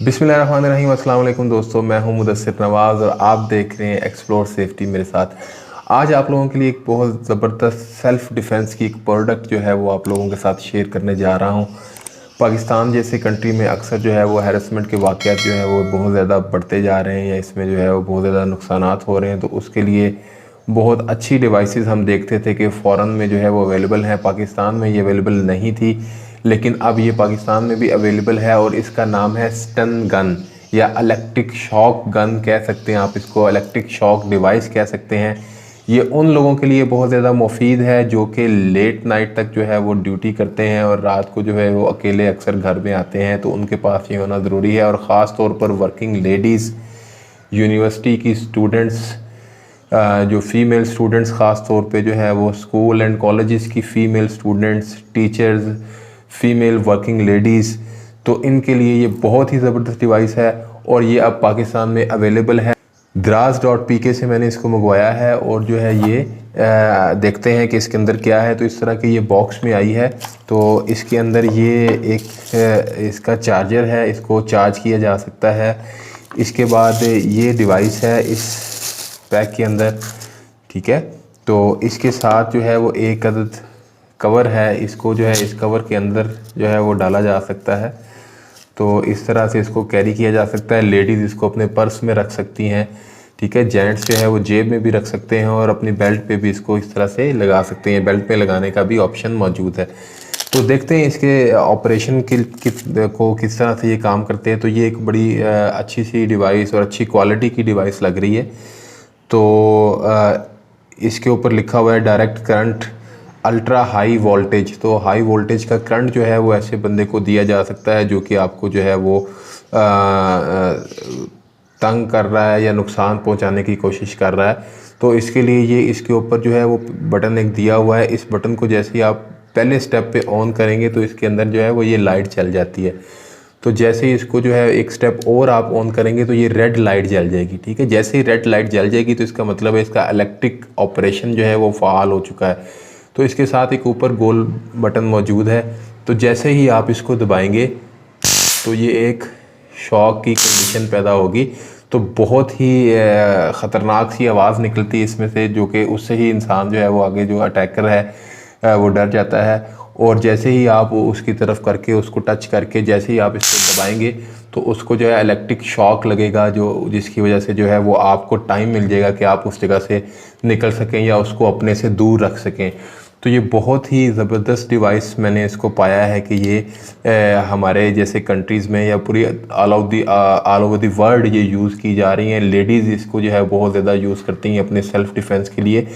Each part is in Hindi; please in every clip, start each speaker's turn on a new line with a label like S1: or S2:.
S1: बिस्मिल्लाहिर्रहमानिर्रहीम। अस्सलाम वालेकुम दोस्तों, मैं हूं मुदस्सिर नवाज़ और आप देख रहे हैं एक्सप्लोर सेफ्टी मेरे साथ। आज आप लोगों के लिए एक बहुत ज़बरदस्त सेल्फ़ डिफेंस की एक प्रोडक्ट जो है वो आप लोगों के साथ शेयर करने जा रहा हूं। पाकिस्तान जैसे कंट्री में अक्सर जो है वो हैरेसमेंट के वाक़यात जो है वो बहुत ज़्यादा बढ़ते जा रहे हैं या इसमें जो है वो बहुत ज़्यादा नुकसानात हो रहे हैं, तो उसके लिए बहुत अच्छी डिवाइसेस हम देखते थे कि फ़ॉरेन में जो है वो अवेलेबल है। पाकिस्तान में ये अवेलेबल नहीं थी, लेकिन अब ये पाकिस्तान में भी अवेलेबल है और इसका नाम है स्टन गन या इलेक्ट्रिक शॉक गन कह सकते हैं आप इसको, इलेक्ट्रिक शॉक डिवाइस कह सकते हैं। ये उन लोगों के लिए बहुत ज़्यादा मुफीद है जो कि लेट नाइट तक जो है वो ड्यूटी करते हैं और रात को जो है वो अकेले अक्सर घर में आते हैं, तो उनके पास ये होना ज़रूरी है। और ख़ास तौर पर वर्किंग लेडीज़, यूनिवर्सिटी की स्टूडेंट्स, जो फ़ीमेल स्टूडेंट्स ख़ास तौर पे जो है वो स्कूल एंड कॉलेजेस की female students, teachers, female working ladies, तो इनके लिए ये बहुत ही ज़बरदस्त डिवाइस है और ये अब पाकिस्तान में अवेलेबल है। Draz.pk से मैंने इसको मंगवाया है और जो है ये देखते हैं कि इसके अंदर क्या है। तो इस तरह के ये बॉक्स में आई है, तो इसके अंदर ये एक इसका चार्जर है, इसको चार्ज किया जा सकता है। इसके बाद ये डिवाइस है इस पैक के अंदर, ठीक है। तो इसके साथ जो है वो एक अदद कवर है, इसको जो है इस कवर के अंदर जो है वो डाला जा सकता है। तो इस तरह से इसको कैरी किया जा सकता है। लेडीज़ इसको अपने पर्स में रख सकती हैं, ठीक है। जेंट्स जो है वो जेब में भी रख सकते हैं और अपनी बेल्ट पे भी इसको इस तरह से लगा सकते हैं। बेल्ट पे लगाने का भी ऑप्शन मौजूद है। तो देखते हैं इसके ऑपरेशन को किस तरह से ये काम करते हैं। तो ये एक बड़ी अच्छी सी डिवाइस और अच्छी क्वालिटी की डिवाइस लग रही है। तो इसके ऊपर लिखा हुआ है direct current ultra high voltage. तो हाई वोल्टेज का करंट जो है वो ऐसे बंदे को दिया जा सकता है जो कि आपको जो है वो तंग कर रहा है या नुकसान पहुंचाने की कोशिश कर रहा है। तो इसके लिए ये इसके ऊपर जो है वो बटन एक दिया हुआ है। इस बटन को जैसे ही आप पहले स्टेप पे ऑन करेंगे तो इसके अंदर जो है वो ये लाइट चल जाती है। तो जैसे ही इसको जो है एक स्टेप और आप ऑन करेंगे तो ये रेड लाइट जल जाएगी, ठीक है। जैसे ही रेड लाइट जल जाएगी तो इसका मतलब है इसका इलेक्ट्रिक ऑपरेशन जो है वो फ़ाल हो चुका है। तो इसके साथ एक ऊपर गोल बटन मौजूद है। तो जैसे ही आप इसको दबाएंगे तो ये एक शॉक की कंडीशन पैदा होगी। तो बहुत ही ख़तरनाक सी आवाज़ निकलती है इसमें से, जो कि उससे ही इंसान जो है वो आगे जो अटैकर है वो डर जाता है। और जैसे ही आप उसकी तरफ करके उसको टच करके जैसे ही आप इसको दबाएंगे तो उसको जो है इलेक्ट्रिक शॉक लगेगा, जो जिसकी वजह से जो है वो आपको टाइम मिल जाएगा कि आप उस जगह से निकल सकें या उसको अपने से दूर रख सकें। तो ये बहुत ही ज़बरदस्त डिवाइस मैंने इसको पाया है कि ये हमारे जैसे कंट्रीज़ में या पूरी ऑल ओवर दी वर्ल्ड ये यूज़ की जा रही हैं। लेडीज़ इसको जो है बहुत ज़्यादा यूज़ करती हैं अपने सेल्फ़ डिफेंस के लिए।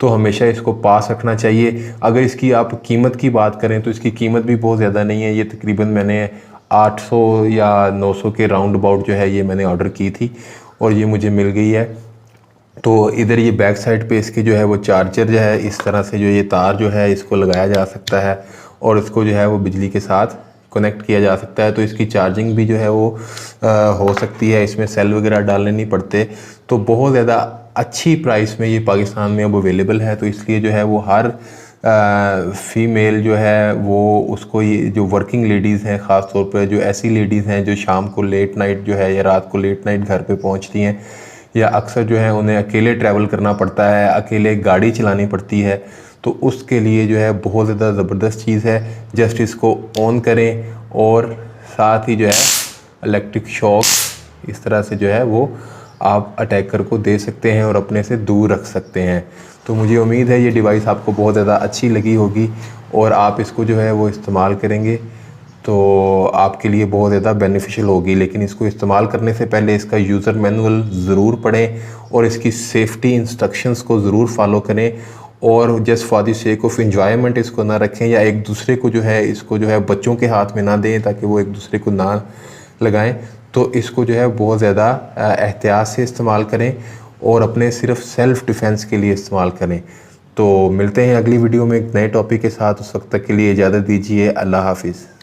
S1: तो हमेशा इसको पास रखना चाहिए। अगर इसकी आप कीमत की बात करें तो इसकी कीमत भी बहुत ज़्यादा नहीं है। ये तकरीबन मैंने 800 या 900 के राउंड अबाउट जो है ये मैंने ऑर्डर की थी और ये मुझे मिल गई है। तो इधर ये बैक साइड पे इसके जो है वो चार्जर जो है इस तरह से जो ये तार जो है इसको लगाया जा सकता है और इसको जो है वो बिजली के साथ कनेक्ट किया जा सकता है। तो इसकी चार्जिंग भी जो है वो हो सकती है, इसमें सेल वगैरह डालने नहीं पड़ते। तो बहुत ज़्यादा अच्छी प्राइस में ये पाकिस्तान में अब अवेलेबल है। तो इसलिए जो है वो हर फ़ीमेल जो है वो उसको, ये जो वर्किंग लेडीज़ हैं ख़ास तौर पर, जो ऐसी लेडीज़ हैं जो शाम को लेट नाइट जो है या रात को लेट नाइट घर पे पहुंचती हैं या अक्सर जो है उन्हें अकेले ट्रैवल करना पड़ता है, अकेले गाड़ी चलानी पड़ती है, तो उसके लिए जो है बहुत ज़्यादा ज़बरदस्त चीज़ है। जस्ट इसको ऑन करें और साथ ही जो है इलेक्ट्रिक शॉक इस तरह से जो है वो आप अटैकर को दे सकते हैं और अपने से दूर रख सकते हैं। तो मुझे उम्मीद है ये डिवाइस आपको बहुत ज़्यादा अच्छी लगी होगी और आप इसको जो है वो इस्तेमाल करेंगे तो आपके लिए बहुत ज़्यादा बेनिफिशियल होगी। लेकिन इसको इस्तेमाल करने से पहले इसका यूज़र मैनुअल ज़रूर पढ़ें और इसकी सेफ्टी इंस्ट्रक्शंस को ज़रूर फॉलो करें और just for the sake of enjoyment इसको ना रखें या एक दूसरे को जो है इसको जो है बच्चों के हाथ में ना दें ताकि वो एक दूसरे को ना लगाएं। तो इसको जो है बहुत ज़्यादा एहतियात से इस्तेमाल करें और अपने सिर्फ सेल्फ़ डिफेंस के लिए इस्तेमाल करें। तो मिलते हैं अगली वीडियो में एक नए टॉपिक के साथ। उस वक्त तक के लिए इजाज़त दीजिए। अल्लाह हाफिज़।